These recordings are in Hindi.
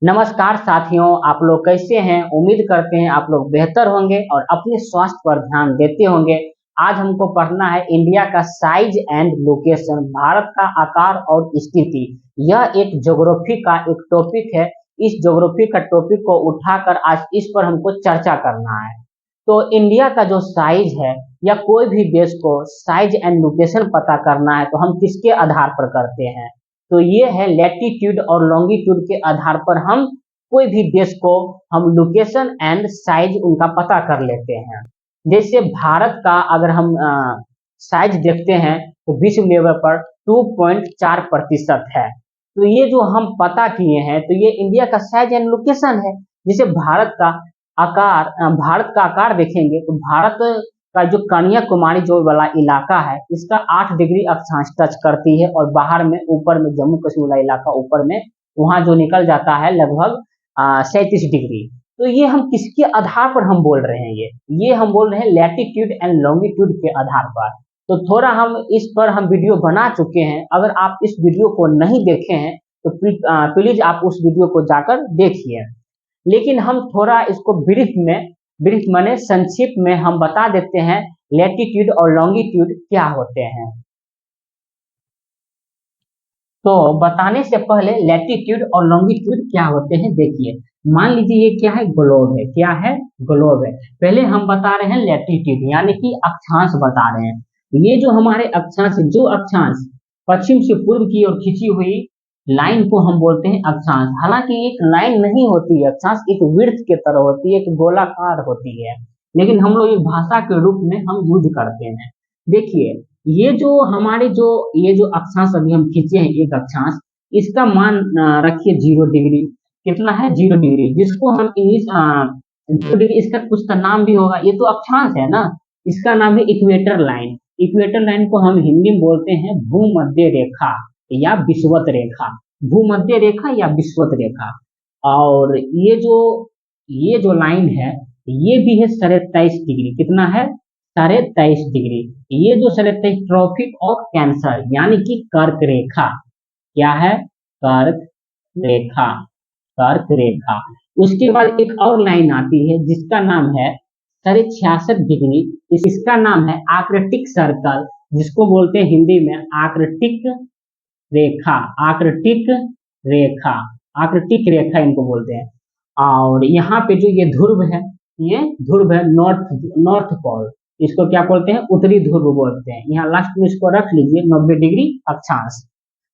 नमस्कार साथियों, आप लोग कैसे हैं। उम्मीद करते हैं आप लोग बेहतर होंगे और अपने स्वास्थ्य पर ध्यान देते होंगे। आज हमको पढ़ना है इंडिया का साइज एंड लोकेशन, भारत का आकार और स्थिति। यह एक ज्योग्राफी का एक टॉपिक है। इस ज्योग्राफी का टॉपिक को उठाकर आज इस पर हमको चर्चा करना है। तो इंडिया का जो साइज है या कोई भी देश को साइज एंड लोकेशन पता करना है तो हम किसके आधार पर करते हैं। तो ये है लैटिट्यूड और लॉन्गिट्यूड के आधार पर हम कोई भी देश को हम लोकेशन एंड साइज उनका पता कर लेते हैं। जैसे भारत का अगर हम साइज देखते हैं तो विश्व लेवल पर 2.4% है। तो ये जो हम पता किए हैं तो ये इंडिया का साइज एंड लोकेशन है। जैसे भारत का आकार देखेंगे तो भारत का जो कन्याकुमारी जो वाला इलाका है इसका 8 डिग्री अक्षांश टच करती है और बाहर में ऊपर में जम्मू कश्मीर वाला इलाका ऊपर में वहां जो निकल जाता है लगभग 37 डिग्री। तो ये हम किसके आधार पर हम बोल रहे हैं, ये हम बोल रहे हैं लैटिट्यूड एंड लॉन्गिट्यूड के आधार पर। तो थोड़ा हम इस पर हम वीडियो बना चुके हैं। अगर आप इस वीडियो को नहीं देखे हैं तो प्लीज आप उस वीडियो को जाकर देखिए। लेकिन हम थोड़ा इसको ब्रीफ माने संक्षिप्त में हम बता देते हैं लैटिट्यूड और लॉन्गिट्यूड क्या होते हैं। तो बताने से पहले लैटिट्यूड और लॉन्गिट्यूड क्या होते हैं देखिए। मान लीजिए ये क्या है, ग्लोब है। क्या है? ग्लोब है। पहले हम बता रहे हैं लैटिट्यूड यानी कि अक्षांश बता रहे हैं। ये जो हमारे अक्षांश, जो अक्षांश पश्चिम से पूर्व की ओर खींची हुई लाइन को हम बोलते हैं अक्षांश। हालांकि एक लाइन नहीं होती है, अक्षांश एक वृत्त के तरह होती है, एक गोलाकार होती है, लेकिन हम लोग एक भाषा के रूप में हम यूज करते हैं। देखिए ये जो अक्षांश अभी हम खींचे हैं एक अक्षांश, इसका मान रखिए 0 डिग्री। कितना है? 0 डिग्री, जिसको हम इंग्लिश 0 डिग्री, इसका कुछ का नाम भी होगा। ये तो अक्षांश है ना, इसका नाम है इक्वेटर लाइन। इक्वेटर लाइन को हम हिंदी में बोलते हैं भूमध्य रेखा या विषुवत रेखा। भूमध्य रेखा या विषुवत रेखा। और ये जो लाइन है ये भी है 23.5 डिग्री। कितना है? 23.5 डिग्री। ये जो 23 ट्रॉपिक ऑफ कैंसर यानी कि कर्क रेखा। क्या है? कर्क रेखा। कर्क रेखा। उसके बाद एक और लाइन आती है जिसका नाम है 66 डिग्री। इसका नाम है आर्कटिक सर्कल, जिसको बोलते हैं हिंदी में आर्कटिक रेखा। आर्कटिक रेखा, आर्कटिक रेखा इनको बोलते हैं। और यहाँ पे जो ये ध्रुव है, ये ध्रुव है नॉर्थ पोल, इसको क्या बोलते हैं? उत्तरी ध्रुव बोलते हैं। यहाँ लास्ट में इसको रख लीजिए 90 डिग्री अक्षांश।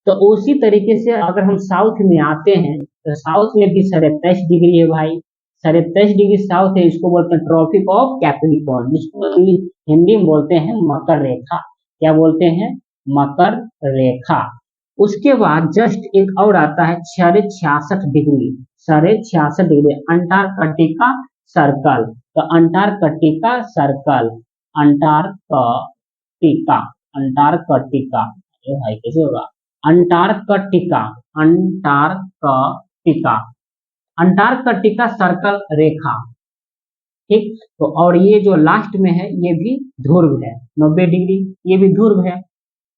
तो उसी तरीके से अगर हम साउथ में आते हैं तो साउथ में भी 23.5 डिग्री है भाई। 23.5 डिग्री साउथ है, इसको बोलते हैं ट्रॉपिक ऑफ कैप्रिकॉर्न, जिसको हिंदी में बोलते हैं मकर रेखा। क्या बोलते हैं? मकर रेखा। उसके बाद जस्ट एक और आता है 66 डिग्री। 66 degree Antarctica circle. तो अंटार्कटिका सर्कल, अंटार्कटिका, अंटार्कटिका, ये भाई कैसे होगा? अंटार्कटिका, अंटार्कटिका, अंटार्कटिका सर्कल रेखा। ठीक। तो और ये जो लास्ट में है ये भी ध्रुव है 90 डिग्री, ये भी ध्रुव है।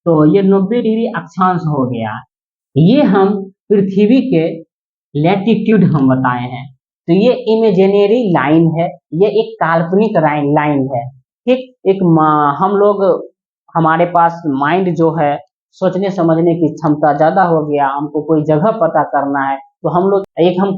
तो ये 90 डिग्री अक्षांश हो गया। ये हम पृथ्वी के लैटिट्यूड हम बताए हैं। तो ये इमेजिनरी लाइन है, ये एक काल्पनिक लाइन है। ठीक। हम लोग, हमारे पास माइंड जो है सोचने समझने की क्षमता ज्यादा हो गया, हमको कोई जगह पता करना है तो हम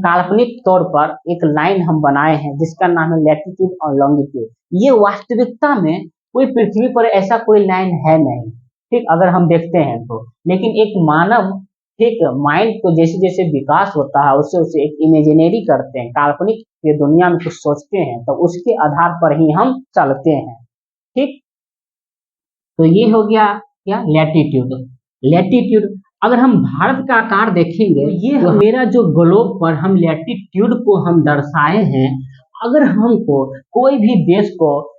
काल्पनिक तौर पर एक लाइन हम बनाए हैं जिसका नाम है लैटिट्यूड और लॉन्गिट्यूड। ये वास्तविकता में कोई पृथ्वी पर ऐसा कोई लाइन है नहीं। ठीक, अगर हम देखते हैं तो। लेकिन एक मानव, ठीक, माइंड को जैसे जैसे विकास होता है उससे उसे एक इमेजिनरी करते हैं, काल्पनिक ये दुनिया में कुछ सोचते हैं तो उसके आधार पर ही हम चलते हैं। ठीक। तो ये हो गया क्या? लैटिट्यूड। लैटिट्यूड अगर हम भारत का आकार देखेंगे, ये तो मेरा जो ग्लोब पर हम लैटिट्यूड को हम दर्शाए हैं। अगर हमको कोई भी देश को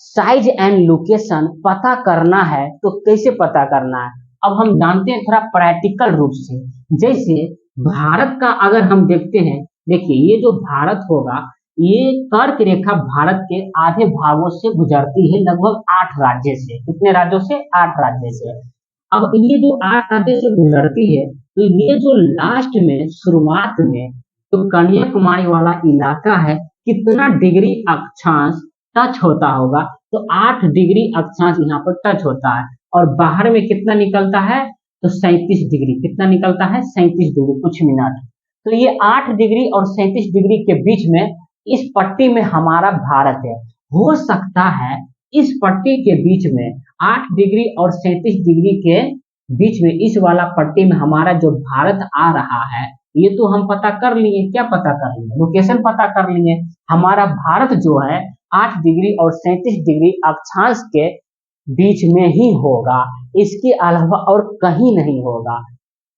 साइज एंड लोकेशन पता करना है तो कैसे पता करना है? अब हम जानते हैं थोड़ा प्रैक्टिकल रूप से। जैसे भारत का अगर हम देखते हैं, देखिए ये जो भारत होगा, ये कर्क रेखा भारत के आधे भागों से गुजरती है, लगभग 8 राज्य से। कितने राज्यों से? 8 राज्य से। अब ये जो 8 नदियों से गुजरती है, तो ये जो लास्ट में शुरुआत में जो कन्याकुमारी वाला इलाका है, कितना डिग्री अक्षांश टच होता होगा? तो 8 डिग्री अक्षांश यहाँ पर टच होता है, और बाहर में कितना निकलता है? तो 37 डिग्री। कितना निकलता है? 37 डिग्री कुछ मिनट। तो ये 8 डिग्री और 37 डिग्री के बीच में इस पट्टी में हमारा भारत है। हो सकता है इस पट्टी के बीच में 8 डिग्री और 37 डिग्री के बीच में इस वाला पट्टी में हमारा जो भारत आ रहा है, ये तो हम पता कर लिए। क्या पता कर लिए? लोकेशन पता कर लिए। हमारा भारत जो है 8 डिग्री और 37 डिग्री अक्षांश के बीच में ही होगा, इसके अलावा और कहीं नहीं होगा।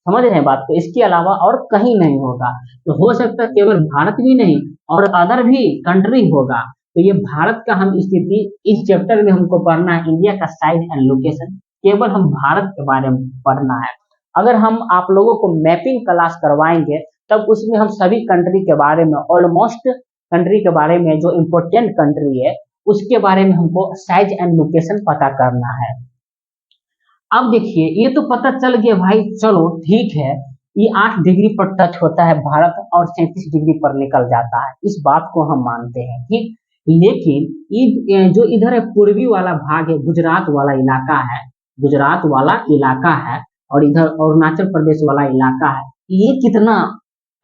समझ रहे हैं बात को? इसके अलावा और कहीं नहीं होगा। तो हो सकता है केवल भारत भी नहीं और अदर भी कंट्री होगा। तो ये भारत का हम स्थिति इस चैप्टर में हमको पढ़ना है, इंडिया का साइज एंड लोकेशन। केवल हम भारत के बारे में पढ़ना है। अगर हम आप लोगों को मैपिंग क्लास करवाएंगे, तब उसमें हम सभी कंट्री के बारे में, ऑलमोस्ट कंट्री के बारे में, जो इम्पोर्टेंट कंट्री है उसके बारे में हमको साइज एंड लोकेशन पता करना है। अब देखिए, ये तो पता चल गया भाई, चलो ठीक है, ये 8 डिग्री पर टच होता है भारत और 37 डिग्री पर निकल जाता है, इस बात को हम मानते हैं, ठीक। लेकिन ये जो इधर है पूर्वी वाला भाग है, गुजरात वाला इलाका है, गुजरात वाला इलाका है, और इधर अरुणाचल प्रदेश वाला इलाका है, ये कितना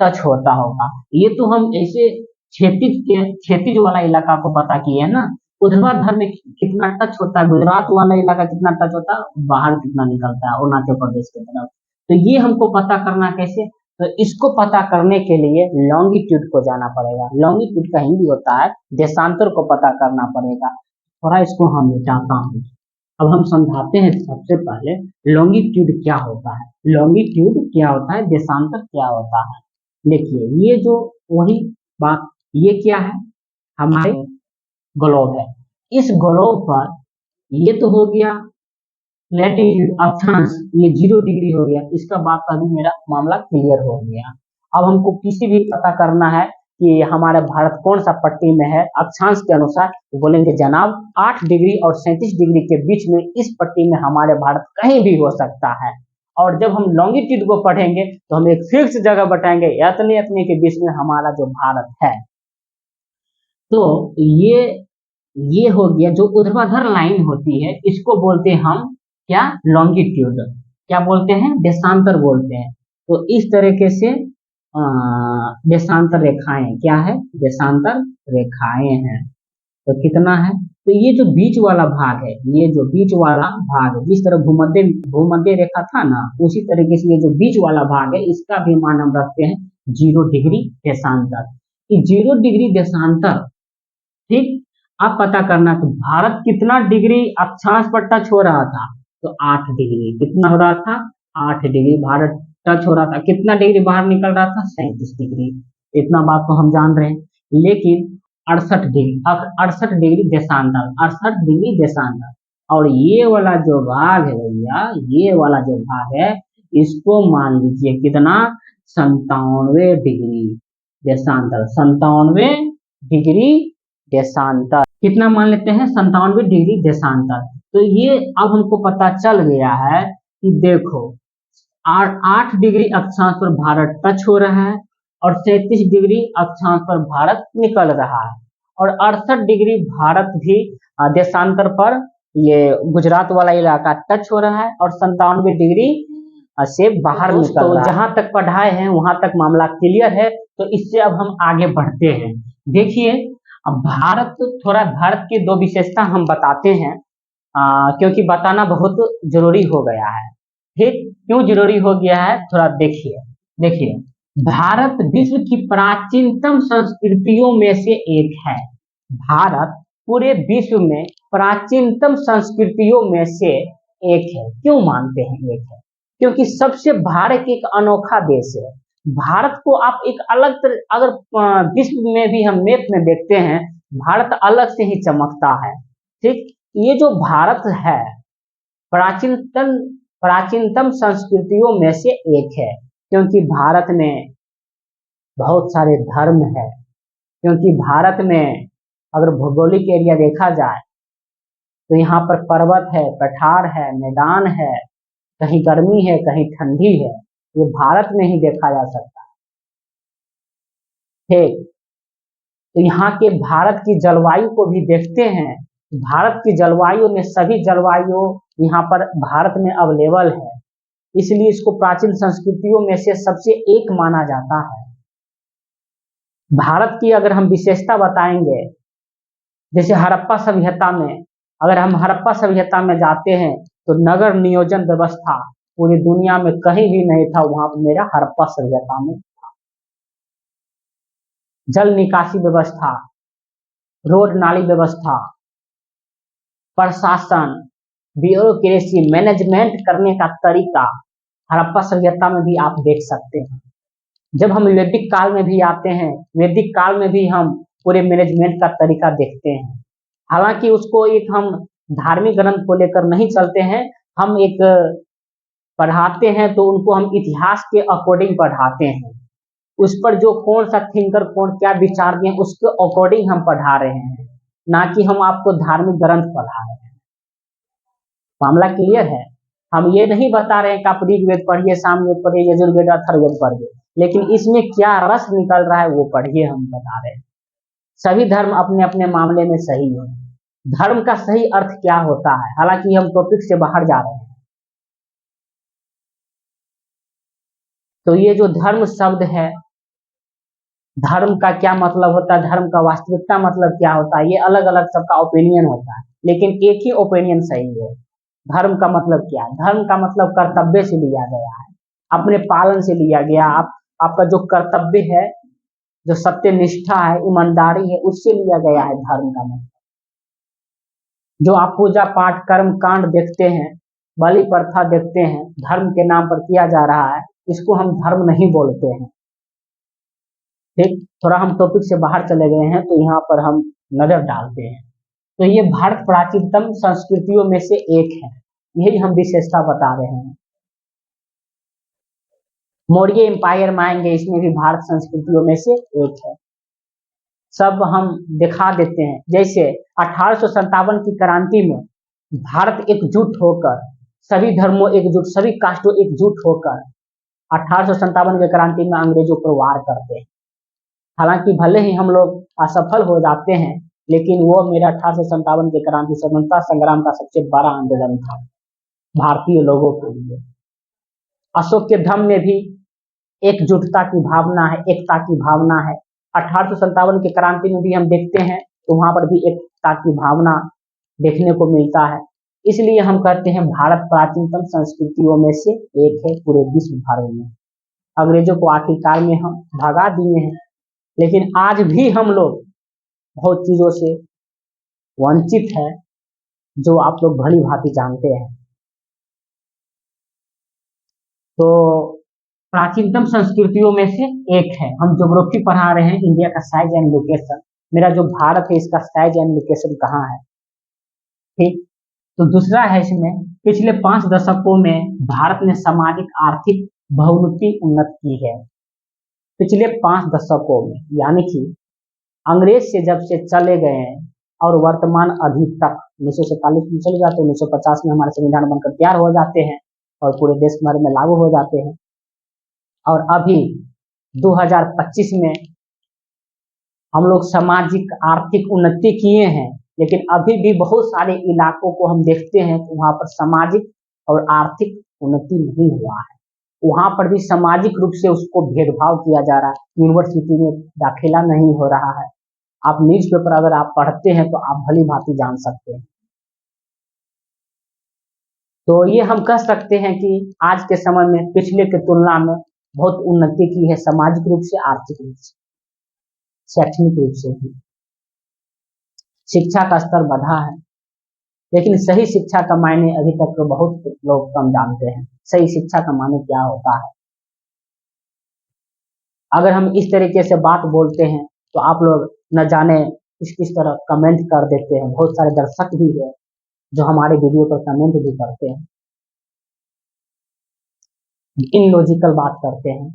टच होता होगा? ये तो हम ऐसे क्षैतिज वाला इलाका को पता किए ना, ऊर्ध्वाधर में कितना टच होता है, गुजरात वाला इलाका कितना टच होता है, बाहर कितना निकलता है अरुणाचल प्रदेश की तरफ। तो ये हमको पता करना कैसे? तो इसको पता करने के लिए लॉन्गिट्यूड को जाना पड़ेगा। लॉन्गिट्यूड का हिंदी होता है देशांतर को पता करना पड़ेगा। थोड़ा इसको हम मिटाता हूँ। अब हम समझाते हैं। सबसे पहले लॉन्गिट्यूड क्या होता है, लॉन्गिट्यूड क्या होता है, देशांतर क्या होता है। देखिए, ये जो वही बात, ये क्या है? हमारे ग्लोब है। इस ग्लोब पर ये तो हो गया लैटिट्यूड अक्षांश, ये 0 डिग्री हो गया। इसका बात अभी मेरा मामला क्लियर हो गया। अब हमको किसी भी पता करना है कि हमारा भारत कौन सा पट्टी में है अक्षांश के अनुसार, तो बोलेंगे जनाब 8 डिग्री और 37 डिग्री के बीच में इस पट्टी में हमारे भारत कहीं भी हो सकता है। और जब हम लॉन्गिट्यूड को पढ़ेंगे तो हम एक फिक्स जगह बताएंगे, इतने इतने के बीच में हमारा जो भारत है। तो ये हो गया। जो ऊर्ध्वाधर लाइन होती है इसको बोलते हैं हम क्या? लॉन्गिट्यूड। क्या बोलते हैं? देशांतर बोलते हैं। तो इस तरीके से देशांतर रेखाएं क्या है? देशांतर रेखाएं हैं। तो कितना है? तो ये जो बीच वाला भाग है, ये जो बीच वाला भाग है, जिस तरह भूमध्य रेखा था ना, उसी तरीके से ये जो बीच वाला भाग है इसका भी मान हम रखते हैं 0 डिग्री देशांतर। 0 डिग्री देशांतर, ठीक। अब पता करना कि भारत कितना डिग्री अक्षांश पर टच हो रहा था? तो 8 डिग्री। कितना हो रहा था? 8 डिग्री भारत टच हो रहा था। कितना डिग्री बाहर निकल रहा था? 37 डिग्री। इतना बात तो हम जान रहे हैं। लेकिन 68 डिग्री देशांतर, 68 डिग्री देशांतर। और ये वाला जो भाग है भैया, ये वाला जो भाग है, इसको मान लीजिए कितना? 97 डिग्री देशांतर। 97 डिग्री देशांतर। कितना मान लेते हैं? 97 डिग्री देशांतर। तो ये अब हमको पता चल गया है कि देखो 8 डिग्री अक्षांश पर भारत टच हो रहा है और 37 डिग्री अक्षांश पर भारत निकल रहा है, और 68 डिग्री भारत भी देशांतर पर ये गुजरात वाला इलाका टच हो रहा है, और 97 डिग्री से बाहर निकल रहा है। जहां तक पढ़ाए हैं वहां तक मामला क्लियर है। तो इससे अब हम आगे बढ़ते हैं। देखिए, अब भारत की 2 विशेषता हम बताते हैं, क्योंकि बताना बहुत जरूरी हो गया है। ठीक, क्यों जरूरी हो गया है? थोड़ा देखिए, भारत विश्व की प्राचीनतम संस्कृतियों में से एक है। भारत पूरे विश्व में प्राचीनतम संस्कृतियों में से एक है। क्यों मानते हैं एक है? क्योंकि सबसे भारत एक अनोखा देश है। भारत को आप एक अगर विश्व में भी हम मैप में देखते हैं, भारत अलग से ही चमकता है। ठीक, ये जो भारत है प्राचीनतम संस्कृतियों में से एक है, क्योंकि भारत में बहुत सारे धर्म है। क्योंकि भारत में अगर भौगोलिक एरिया देखा जाए तो यहाँ पर पर्वत है, पठार है, मैदान है, कहीं गर्मी है, कहीं ठंडी है, ये भारत में ही देखा जा सकता है। ठीक, तो यहाँ के भारत की जलवायु को भी देखते हैं। भारत की जलवायु में सभी जलवायु यहाँ पर भारत में अवेलेबल है, इसलिए इसको प्राचीन संस्कृतियों में से सबसे एक माना जाता है। भारत की अगर हम विशेषता बताएंगे, जैसे हड़प्पा सभ्यता में, अगर हम हड़प्पा सभ्यता में जाते हैं तो नगर नियोजन व्यवस्था पूरी दुनिया में कहीं भी नहीं था, वहां पर मेरा हड़प्पा सभ्यता में। जल निकासी व्यवस्था, रोड नाली व्यवस्था, प्रशासन, ब्यूरोक्रेसी, मैनेजमेंट करने का तरीका हड़प्पा सभ्यता में भी आप देख सकते हैं। जब हम वैदिक काल में भी आते हैं, वैदिक काल में भी हम पूरे मैनेजमेंट का तरीका देखते हैं। हालांकि उसको एक हम धार्मिक ग्रंथ को लेकर नहीं चलते हैं, हम एक पढ़ाते हैं तो उनको हम इतिहास के अकॉर्डिंग पढ़ाते हैं। उस पर जो कौन सा थिंकर कौन क्या विचार दिए उसके अकॉर्डिंग हम पढ़ा रहे हैं, ना कि हम आपको धार्मिक ग्रंथ पढ़ा रहे हैं। मामला क्लियर है? हम ये नहीं बता रहे हैं कि आप ऋग्वेद पढ़िए, सामवेद पढ़िए, यजुर्वेद, अथर्ववेद पढ़िए, लेकिन इसमें क्या रस निकल रहा है वो पढ़िए, हम बता रहे हैं। सभी धर्म अपने अपने मामले में सही है। धर्म का सही अर्थ क्या होता है, हालांकि हम टॉपिक से बाहर जा रहे हैं। तो ये जो धर्म शब्द है, धर्म का क्या मतलब होता है, धर्म का वास्तविकता मतलब क्या होता है, ये अलग अलग सबका ओपिनियन होता है, लेकिन एक ही ओपिनियन सही है। धर्म का मतलब क्या है? धर्म का मतलब कर्तव्य से लिया गया है, अपने पालन से लिया गया। आपका जो कर्तव्य है, जो सत्य निष्ठा है, ईमानदारी है, उससे लिया गया है धर्म का मतलब। जो आप पूजा पाठ कर्म कांड देखते हैं, बलि प्रथा देखते हैं, धर्म के नाम पर किया जा रहा है, इसको हम धर्म नहीं बोलते हैं। ठीक, थोड़ा हम टॉपिक से बाहर चले गए हैं तो यहाँ पर हम नजर डालते हैं। तो ये भारत प्राचीनतम संस्कृतियों में से एक है, यही हम विशेषता बता रहे हैं। मौर्य एम्पायर में आएंगे, इसमें भी भारत संस्कृतियों में से एक है। सब हम दिखा देते हैं, जैसे 1857 की क्रांति में भारत एकजुट होकर, सभी धर्मों एकजुट, सभी कास्टों एकजुट होकर 1857 की क्रांति में अंग्रेजों पर वार करते हैं। हालांकि भले ही हम लोग असफल हो जाते हैं, लेकिन वो मेरा 1857 की क्रांति स्वतंत्रता संग्राम का सबसे बड़ा आंदोलन था भारतीय लोगों के लिए। अशोक के धम्म में भी एकजुटता की भावना है, एकता की भावना है। 1857 की क्रांति में भी हम देखते हैं तो वहां पर भी एकता की भावना देखने को मिलता है। इसलिए हम कहते हैं भारत प्राचीनतम संस्कृतियों में से एक है पूरे विश्व भर में। अंग्रेजों को आखिरकार में हम भगा दिए हैं, लेकिन आज भी हम लोग बहुत चीजों से वंचित है, जो आप लोग भली भांति जानते हैं। तो प्राचीनतम संस्कृतियों में से एक है। हम ज्योग्राफी पढ़ा रहे हैं, इंडिया का साइज एंड लोकेशन। मेरा जो भारत है इसका साइज एंड लोकेशन कहाँ है? ठीक, तो दूसरा है इसमें, पिछले 5 दशकों में भारत ने सामाजिक आर्थिक बहुमुखी उन्नति की है। पिछले 5 दशकों में, यानी कि अंग्रेज से जब से चले गए हैं और वर्तमान अभी तक 1947 में चले जाते हैं, 1950 में हमारे संविधान बनकर तैयार हो जाते हैं और पूरे देश भर में लागू हो जाते हैं, और अभी 2025 में हम लोग सामाजिक आर्थिक उन्नति किए हैं, लेकिन अभी भी बहुत सारे इलाकों को हम देखते हैं तो वहां पर सामाजिक और आर्थिक उन्नति नहीं हुआ है। वहां पर भी सामाजिक रूप से उसको भेदभाव किया जा रहा है, यूनिवर्सिटी में दाखिला नहीं हो रहा है। आप न्यूज़पेपर अगर आप पढ़ते हैं तो आप भली भांति जान सकते हैं। तो ये हम कह सकते हैं कि आज के समय में पिछले की तुलना में बहुत उन्नति की है, सामाजिक रूप से, आर्थिक रूप से, शैक्षणिक रूप से भी। शिक्षा का स्तर बढ़ा है, लेकिन सही शिक्षा का मायने अभी तक तो बहुत लोग कम जानते हैं। सही शिक्षा का मायने क्या होता है? अगर हम इस तरीके से बात बोलते हैं तो आप लोग न जाने किस तरह कमेंट कर देते हैं। बहुत सारे दर्शक भी है जो हमारे वीडियो पर कमेंट भी करते हैं, इनलॉजिकल बात करते हैं।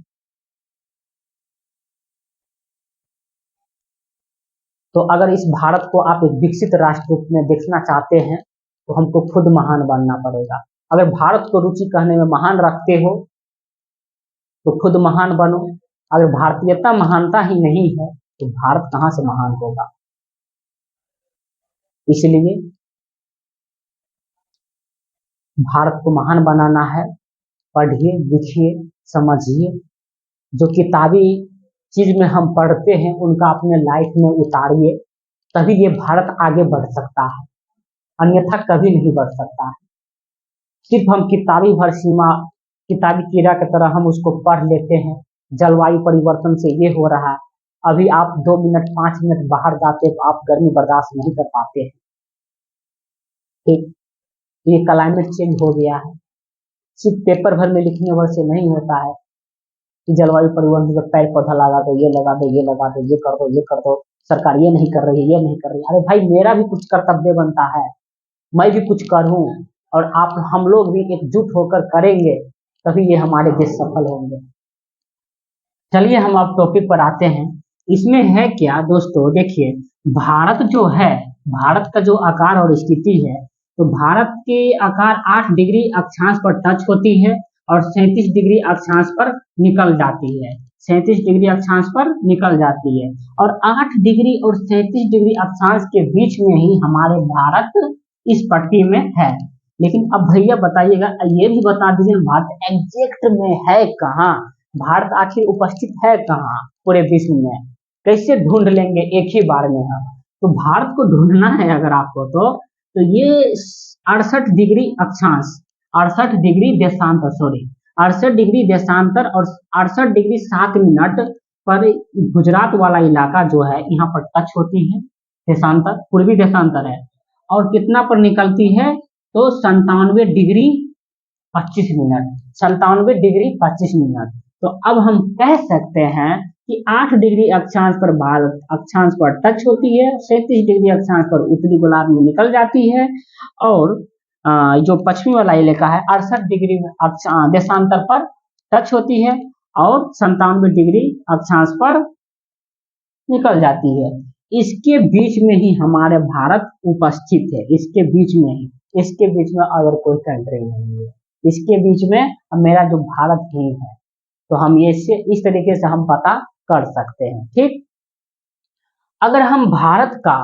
तो अगर इस भारत को आप एक विकसित राष्ट्र रूप में देखना चाहते हैं तो हमको खुद महान बनना पड़ेगा। अगर भारत को रुचि कहने में महान रखते हो तो खुद महान बनो। अगर भारतीयता महानता ही नहीं है तो भारत कहाँ से महान होगा। इसलिए भारत को महान बनाना है। पढ़िए, लिखिए, समझिए, जो किताबी चीज में हम पढ़ते हैं उनका अपने लाइफ में उतारिए, तभी ये भारत आगे बढ़ सकता है, अन्यथा कभी नहीं बढ़ सकता है। सिर्फ हम किताबी भर सीमा, किताबी कीड़ा की तरह हम उसको पढ़ लेते हैं, जलवायु परिवर्तन से ये हो रहा है, अभी आप 2 मिनट 5 मिनट बाहर जाते तो आप गर्मी बर्दाश्त नहीं कर पाते हैं। ठीक, ये क्लाइमेट चेंज हो गया है। सिर्फ पेपर भर में लिखने भर से नहीं होता है कि जलवायु परिवर्तन से पेड़ पौधा लगा दो, ये लगा दो, ये लगा दो, ये कर दो, ये कर दो, सरकार ये नहीं कर रही है, ये नहीं कर रही है। अरे भाई, मेरा भी कुछ कर्तव्य बनता है, मैं भी कुछ करूं, और आप हम लोग भी एकजुट होकर करेंगे तभी ये हमारे देश सफल होंगे। चलिए हम अब टॉपिक पर आते हैं। इसमें है क्या दोस्तों, देखिए भारत जो है, भारत का जो आकार और स्थिति है, तो भारत के आकार 8 डिग्री अक्षांश पर टच होती है और 37 डिग्री अक्षांश पर निकल जाती है। 37 डिग्री अक्षांश पर निकल जाती है और 8 डिग्री और 37 डिग्री अक्षांश के बीच में ही हमारे भारत इस पट्टी में है। लेकिन अब भैया बताइएगा, ये भी बता दीजिए भारत एग्जैक्ट में है कहाँ, भारत आखिर उपस्थित है कहाँ पूरे विश्व में, कैसे ढूंढ लेंगे एक ही बार में हम। तो भारत को ढूंढना है अगर आपको तो ये 68 डिग्री अक्षांश, 68 डिग्री देशांतर, सॉरी 68 डिग्री देशांतर और 68 डिग्री 7 मिनट पर गुजरात वाला इलाका जो है यहाँ पर टच होती है, देशांतर, पूर्वी देशांतर है। और कितना पर निकलती है तो 97 डिग्री 25 मिनट, 97 डिग्री 25 मिनट। तो अब हम कह सकते हैं कि 8 डिग्री अक्षांश पर भारत अक्षांश पर टच होती है, 37 डिग्री अक्षांश पर उत्तरी गोलार्ध में निकल जाती है, और जो पश्चिमी वाला इलाका है 68 डिग्री देशांतर पर टच होती है और 97 डिग्री अक्षांश पर निकल जाती है। इसके बीच में ही हमारे भारत उपस्थित है, इसके बीच में ही, इसके बीच में अगर कोई कंट्री नहीं है, इसके बीच में मेरा जो भारत ही है। तो हम ये इस तरीके से हम पता कर सकते हैं। ठीक, अगर हम भारत का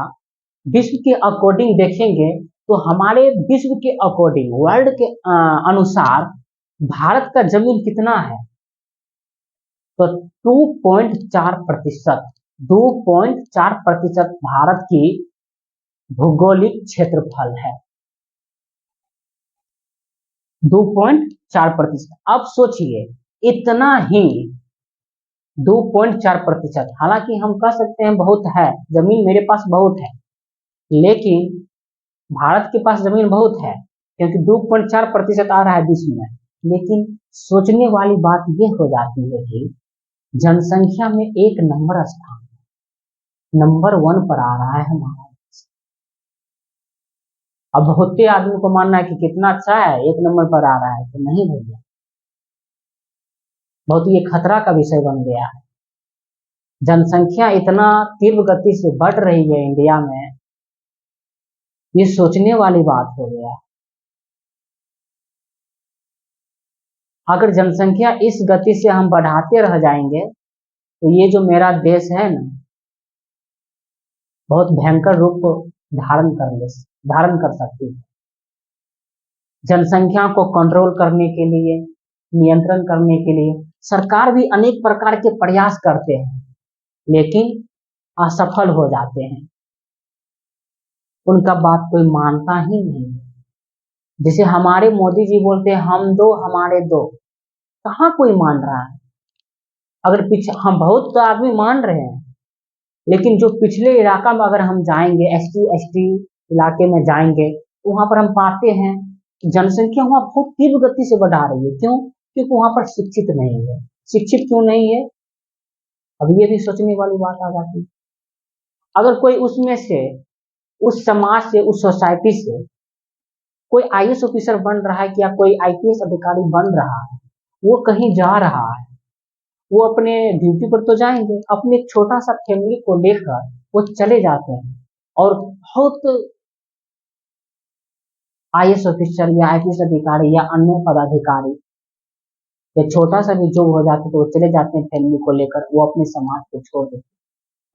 विश्व के अकॉर्डिंग देखेंगे तो हमारे विश्व के अकॉर्डिंग, वर्ल्ड के अनुसार भारत का जमीन कितना है, तो 2.4%, 2.4% भारत की भौगोलिक क्षेत्रफल है, 2.4%। अब सोचिए इतना ही 2.4%, हालांकि हम कह सकते हैं बहुत है, जमीन मेरे पास बहुत है, लेकिन भारत के पास जमीन बहुत है क्योंकि 2.4% आ रहा है विश्व में। लेकिन सोचने वाली बात यह हो जाती है कि जनसंख्या में 1 नंबर स्थान, नंबर 1 पर आ रहा है हमारा। अब बहुत से आदमी को मानना है कि कितना अच्छा है, 1 नंबर पर आ रहा है, तो नहीं भैया, बहुत ये खतरा का विषय बन गया है। जनसंख्या इतना तीव्र गति से बढ़ रही है इंडिया में, ये सोचने वाली बात हो गया। अगर जनसंख्या इस गति से हम बढ़ाते रह जाएंगे तो ये जो मेरा देश है ना, बहुत भयंकर रूप धारण कर सकती है। जनसंख्या को कंट्रोल करने के लिए, नियंत्रण करने के लिए सरकार भी अनेक प्रकार के प्रयास करते हैं, लेकिन असफल हो जाते हैं, उनका बात कोई मानता ही नहीं है। जैसे हमारे मोदी जी बोलते हैं हम दो हमारे दो, कहाँ कोई मान रहा है। अगर पीछे हम बहुत तो आदमी मान रहे हैं, लेकिन जो पिछले इलाका में अगर हम जाएंगे, ST इलाके में जाएंगे, तो वहां पर हम पाते हैं जनसंख्या वहां बहुत तीव्र गति से बढ़ा रही है। क्यों? क्योंकि वहां पर शिक्षित नहीं है। शिक्षित क्यों नहीं है, अब ये भी सोचने वाली बात आ जाती है। अगर कोई उसमें से, उस समाज से, उस सोसाइटी से कोई IAS ऑफिसर बन रहा है या कोई IPS अधिकारी बन रहा है, वो कहीं जा रहा है, वो अपने ड्यूटी पर तो जाएंगे, अपने एक छोटा सा फैमिली को लेकर वो चले जाते हैं और बहुत आईएएस ऑफिसर या आईपीएस अधिकारी या अन्य पदाधिकारी या छोटा सा भी जो हो जाते तो वो चले जाते हैं फैमिली को लेकर, वो अपने समाज को छोड़ देते हैं।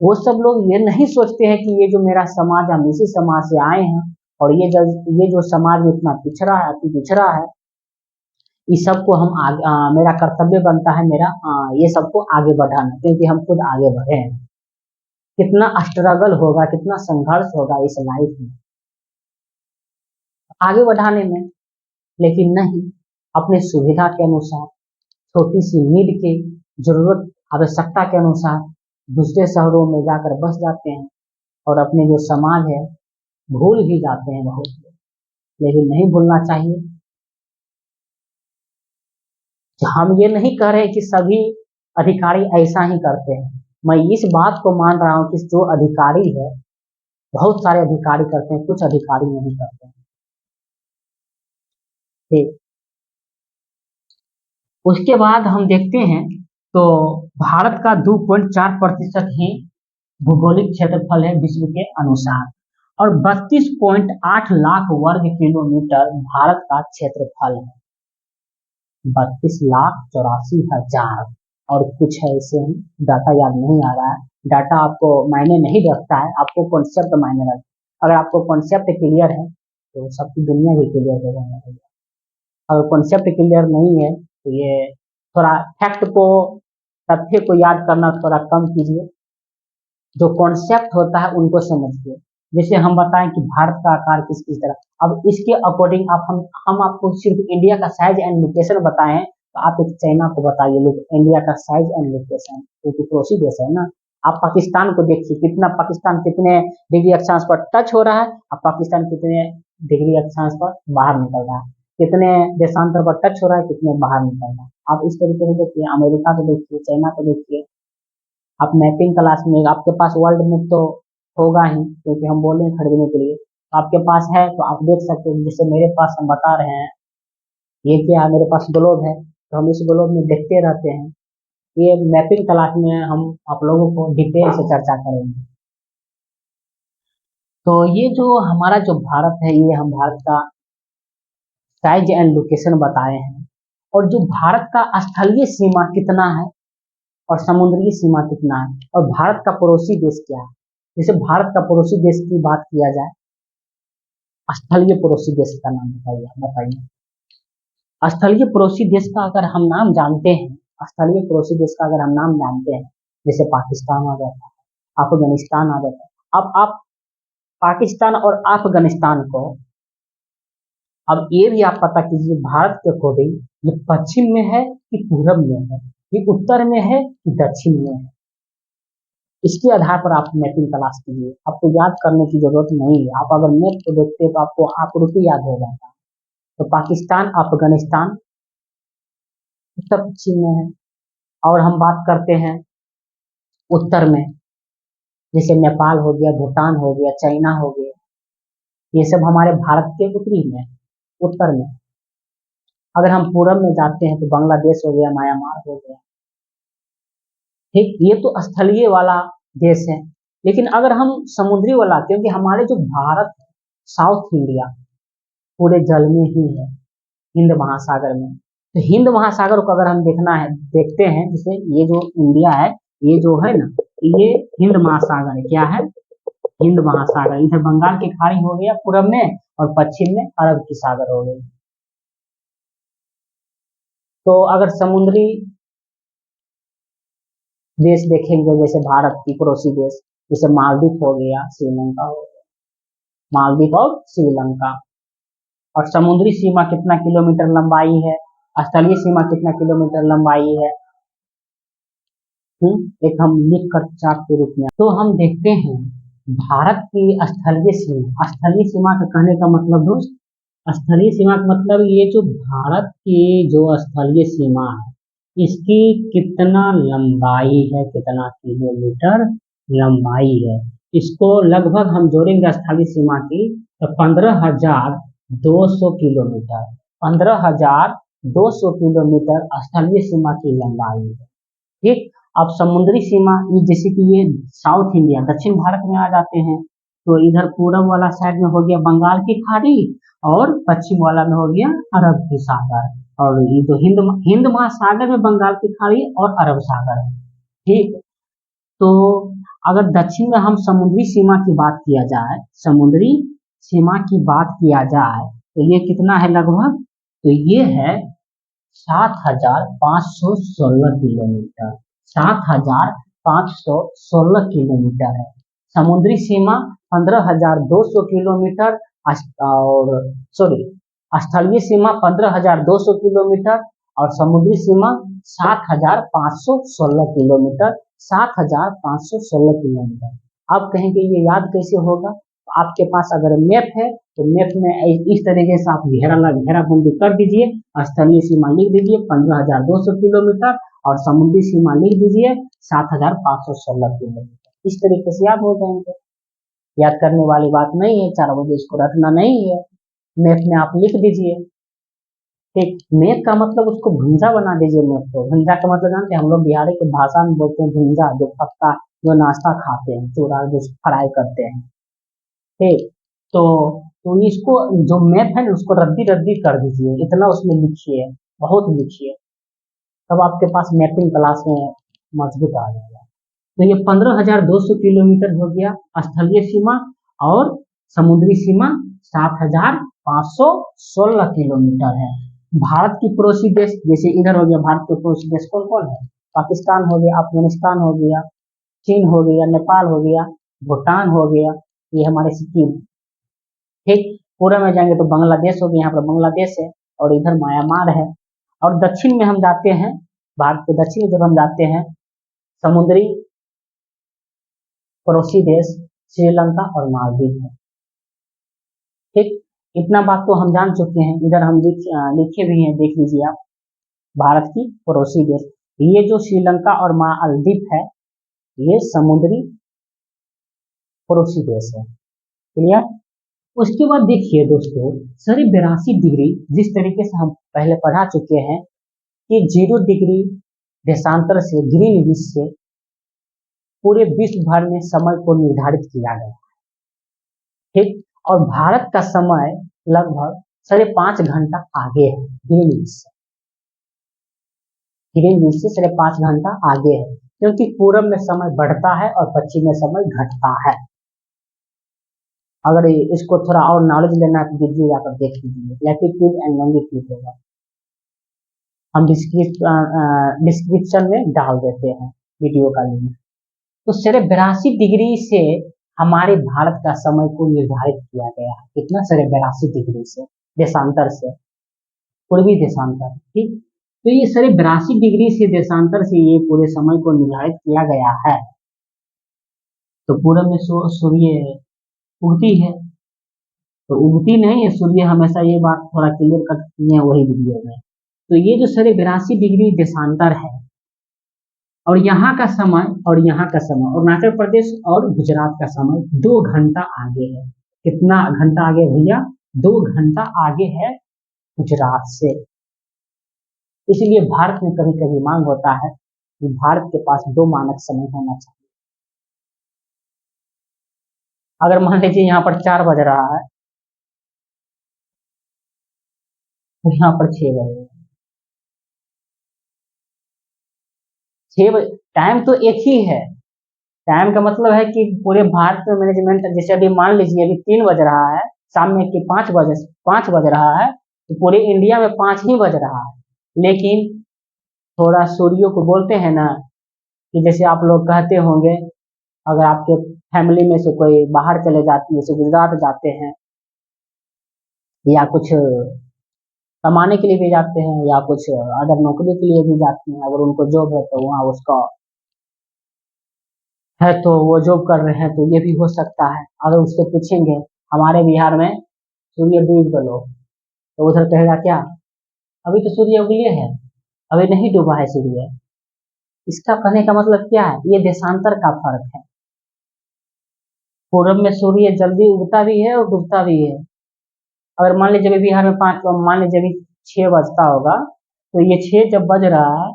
वो सब लोग ये नहीं सोचते हैं कि ये जो मेरा समाज है, हम इसी समाज से आए हैं और ये जो समाज में इतना पिछड़ा है, अति पिछड़ा है, इस सबको हम आगे मेरा कर्तव्य बनता है, मेरा ये सबको आगे बढ़ाना, क्योंकि हम खुद आगे बढ़े हैं। कितना स्ट्रगल होगा, कितना संघर्ष होगा इस लाइफ में आगे बढ़ाने में, लेकिन नहीं, अपने सुविधा के अनुसार, छोटी सी नीड के, जरूरत आवश्यकता के अनुसार दूसरे शहरों में जाकर बस जाते हैं और अपने जो समाज है भूल भी जाते हैं बहुत लोग। लेकिन नहीं भूलना चाहिए। हम ये नहीं कह रहे कि सभी अधिकारी ऐसा ही करते हैं, मैं इस बात को मान रहा हूँ कि जो अधिकारी है, बहुत सारे अधिकारी करते हैं, कुछ अधिकारी नहीं करते हैं। ठीक, उसके बाद हम देखते हैं तो भारत का 2.4% ही भौगोलिक क्षेत्रफल है विश्व के अनुसार, और 32.8 लाख वर्ग किलोमीटर भारत का क्षेत्रफल है। 32,84,000 और कुछ है, इसे डाटा याद नहीं आ रहा है। डाटा आपको मायने नहीं रखता है, आपको कॉन्सेप्ट मायने रखता है। अगर आपको कॉन्सेप्ट क्लियर है तो सबकी दुनिया भी क्लियर हो जाना चाहिए। अगर कॉन्सेप्ट क्लियर नहीं है तो ये थोड़ा फैक्ट को, तथ्य को याद करना थोड़ा कम कीजिए, जो कॉन्सेप्ट होता है उनको समझिए। जैसे हम बताएं कि भारत का आकार किस किस तरह, अब इसके अकॉर्डिंग आप हम आपको सिर्फ इंडिया का साइज एंड लोकेशन बताएं तो आप एक चाइना को बताइए लोग इंडिया का साइज एंड लोकेशन, क्योंकि पड़ोसी देश है ना। आप पाकिस्तान को देखिए, पाकिस्तान कितने डिग्री अक्षांश पर टच हो रहा है, अब पाकिस्तान कितने डिग्री अक्षांश पर बाहर निकल रहा है, कितने देशांतर पर टच हो रहा है, कितने बाहर निकल रहा है। आप इस तरीके से देखिए, अमेरिका को देखिए, चाइना को देखिए। आप मैपिंग क्लास में, आपके पास वर्ल्ड मैप तो होगा ही, क्योंकि हम बोले हैं खरीदने के लिए, आपके पास है तो आप देख सकते हैं। जैसे मेरे पास हम बता रहे हैं, ये क्या है, मेरे पास ग्लोब है, तो हम इस ग्लोब में देखते रहते हैं। ये मैपिंग क्लास में हम आप लोगों को डिटेल से चर्चा करेंगे। तो ये जो हमारा जो भारत है, ये हम भारत का साइज एंड लोकेशन बताए हैं, और जो भारत का स्थलीय सीमा कितना है और समुद्री सीमा कितना है, और भारत का पड़ोसी देश क्या है। जैसे भारत का पड़ोसी देश की बात किया जाए, स्थलीय पड़ोसी देश का नाम बताइए। स्थलीय पड़ोसी देश का अगर हम नाम जानते हैं, स्थलीय पड़ोसी देश का अगर हम नाम जानते हैं, जैसे पाकिस्तान आ जाता है, अफगानिस्तान आ जाता है। अब आप पाकिस्तान और अफगानिस्तान को, अब ये भी आप पता कीजिए भारत के अकॉर्डिंग ये पश्चिम में है कि पूरब में है, ये उत्तर में है कि दक्षिण में है। इसके आधार पर आप मैपिंग तलाश कीजिए, आपको याद करने की जरूरत नहीं है। आप अगर मैप को देखते हैं तो आपको आकृति याद हो जाता है। तो पाकिस्तान, अफगानिस्तान उत्तर पश्चिम में है, और हम बात करते हैं उत्तर में, जैसे नेपाल हो गया, भूटान हो गया, चाइना हो गया, ये सब हमारे भारत के उत्तरी में, उत्तर में। अगर हम पूरब में जाते हैं तो बांग्लादेश हो गया, म्यांमार हो गया। ठीक, ये तो स्थलीय वाला देश है। लेकिन अगर हम समुद्री वाला, क्योंकि हमारे जो भारत है, साउथ इंडिया पूरे जल में ही है, हिंद महासागर में। तो हिंद महासागर को अगर हम देखते हैं, जैसे ये जो इंडिया है, ये जो है ना, ये हिंद महासागर है। क्या है? हिंद महासागर। इधर बंगाल की खाड़ी हो गया पूरब में, और पश्चिम में अरब की सागर हो गई। तो अगर समुद्री देश देखेंगे, जैसे भारत की पड़ोसी देश, जैसे मालदीव हो गया, श्रीलंका हो गया, मालदीव और श्रीलंका। और समुद्री सीमा कितना किलोमीटर लंबाई है, स्थलीय सीमा कितना किलोमीटर लंबाई है, एक हम लिख कर चार्ट के रूप में। तो हम देखते हैं भारत की स्थलीय सीमा। स्थलीय सीमा का कहने का मतलब दोस्त, स्थलीय सीमा का मतलब ये जो भारत की जो स्थलीय सीमा है, इसकी कितना लंबाई है, कितना किलोमीटर लंबाई है, इसको लगभग हम जोड़ेंगे स्थलीय सीमा की तो 15,200 किलोमीटर, 15,200 किलोमीटर स्थलीय सीमा की लंबाई है। ठीक, अब समुद्री सीमा, जैसे कि ये साउथ इंडिया, दक्षिण भारत में आ जाते हैं, तो इधर पूरब वाला साइड में हो गया बंगाल की खाड़ी और पश्चिम वाला में हो गया अरब की सागर। और ये तो हिंद हिंद महासागर में बंगाल की खाड़ी और अरब सागर है। ठीक, तो अगर दक्षिण में हम समुद्री सीमा की बात किया जाए, समुद्री सीमा की बात किया जाए तो ये कितना है लगभग, तो ये है 7,516 किलोमीटर। 7,516 किलोमीटर है। समुद्री सीमा 15,200 किलोमीटर और सॉरी स्थलीय सीमा 15,200 किलोमीटर और समुद्री सीमा 7,516 किलोमीटर। 7,516 किलोमीटर। आप कहेंगे ये याद कैसे होगा? आपके पास अगर मैप है तो मैप में इस तरीके से आप घेराबंदी कर दीजिए। स्थलीय सीमा लिख दीजिए 15,200 किलोमीटर और समुद्री सीमा लिख दीजिए 7,516 किलोमीटर। इस तरीके से याद हो जाएंगे। याद करने वाली बात नहीं है, 4 बजे इसको रखना नहीं है, मैप में आप लिख दीजिए। ठीक, मैप का मतलब उसको भुंजा बना दीजिए। मैप को भुंजा का मतलब जानते हैं, हम लोग बिहारी की भाषा में बोलते हैं भुंजा, जो पत्ता जो नाश्ता खाते हैं, चूड़ा जो फ्राई करते हैं। ठीक, तो इसको जो मैप है ना उसको रद्दी रद्दी कर दीजिए, इतना उसमें लिखिए, बहुत लिखिए, तब आपके पास मैपिंग क्लास में मजबूत आ जाएगा। तो ये 15,200 किलोमीटर हो गया स्थलीय सीमा और समुद्री सीमा 7,516 किलोमीटर है। भारत की पड़ोसी देश, जैसे इधर हो गया भारत के पड़ोसी देश कौन कौन है? पाकिस्तान हो गया, अफगानिस्तान हो गया, चीन हो गया, नेपाल हो गया, भूटान हो गया, ये हमारे सिक्किम। ठीक, पूरे में जाएंगे तो बांग्लादेश हो गया, यहाँ पर बांग्लादेश है और इधर म्यांमार है। और दक्षिण में हम जाते हैं, भारत के दक्षिण जब हम जाते हैं, समुद्री पड़ोसी देश श्रीलंका और मालदीव है। ठीक, इतना बात तो हम जान चुके हैं। इधर हम लिखे भी हैं, देख लीजिए आप, भारत की पड़ोसी देश। ये जो श्रीलंका और मालदीव है ये समुद्री पड़ोसी देश है। क्लियर? उसके बाद देखिए दोस्तों, 82 डिग्री, जिस तरीके से हम पहले पढ़ा चुके हैं कि 0 डिग्री देशांतर से ग्रीनविच से पूरे विश्व भर में समय को निर्धारित किया गया। ठीक, और भारत का समय लगभग 5.5 घंटा आगे है ग्रीनविच से। ग्रीनविच से 5.5 घंटा आगे है, क्योंकि पूरब में समय बढ़ता है और पश्चिम में समय घटता है। अगर इसको थोड़ा और नॉलेज लेना है तो वीडियो जाकर देख लीजिए, लैटिट्यूड एंड लॉन्गिट्यूड होगा, हम डिस्क्रिप्शन में डाल देते हैं वीडियो का लिंक। तो 82 डिग्री से हमारे भारत का समय को निर्धारित किया गया है। कितना? 82 डिग्री से, देशांतर से, पूर्वी देशांतर। ठीक, तो ये 82 डिग्री से देशांतर से ये पूरे समय को निर्धारित किया गया है। तो पूरब में सूर्य उगती है, तो उगती नहीं है सूर्य, हमेशा ये बात थोड़ा क्लियर कर सकती है वही वीडियो में। तो ये जो 82 डिग्री देशांतर है और यहाँ का समय और यहाँ का समय, अरुणाचल प्रदेश और गुजरात का समय 2 घंटा आगे है। कितना घंटा आगे भैया? 2 घंटा आगे है गुजरात से। इसलिए भारत में कभी कभी मांग होता है कि भारत के पास 2 मानक समय होना चाहिए। अगर मान लीजिए यहाँ पर 4 बज रहा है तो यहाँ पर 6 बज रहा है। 6 टाइम तो एक ही है। टाइम का मतलब है कि पूरे भारत में मैनेजमेंट, जैसे अभी मान लीजिए अभी 3 बज रहा है, शाम में कि 5 बज रहा है, तो पूरे इंडिया में 5 ही बज रहा है। लेकिन थोड़ा सूर्यों को बोलते हैं ना कि जैसे आप लोग कहते होंगे, अगर आपके फैमिली में से कोई बाहर चले जाती है, जैसे गुजरात जाते हैं या कुछ कमाने के लिए भी जाते हैं या कुछ अदर नौकरी के लिए भी जाते हैं, अगर उनको जॉब है तो वहाँ उसका है तो वो जॉब कर रहे हैं, तो ये भी हो सकता है। अगर उससे पूछेंगे हमारे बिहार में सूर्य डूब गलो, तो उधर कहेगा क्या, अभी तो सूर्य उगले है, अभी नहीं डूबा है सूर्य। इसका कहने का मतलब क्या है? ये देशांतर का फर्क है। पूरब में सूर्य जल्दी उगता भी है और डूबता भी है। अगर मान लीजिए बिहार में 5, मान लीजिए अभी 6 बजता होगा, तो ये 6 जब बज रहा है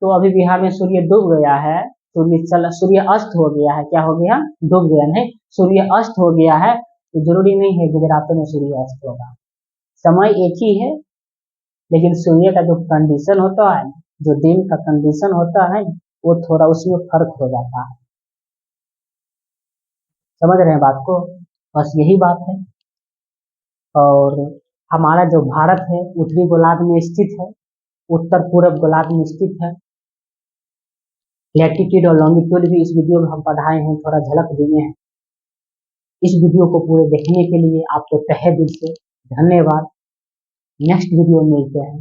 तो अभी बिहार में सूर्य डूब गया है, सूर्य अस्त हो गया है, क्या हो गया, डूब गया, नहीं सूर्य अस्त हो गया है तो जरूरी नहीं है गुजरातों में सूर्य अस्त होगा, समय एक ही है, लेकिन सूर्य का जो कंडीशन होता है, जो दिन का कंडीशन होता है, वो थोड़ा उसमें फर्क हो जाता है। समझ रहे हैं बात को, बस यही बात है। और हमारा जो भारत है उत्तरी गोलार्ध में स्थित है, उत्तर पूर्व गोलार्ध में स्थित है। लैटिट्यूड और लॉन्गिट्यूड भी इस वीडियो में हम पढ़ाए हैं, थोड़ा झलक दिए हैं। इस वीडियो को पूरे देखने के लिए आपको तहे दिल से धन्यवाद। नेक्स्ट वीडियो में मिलते हैं।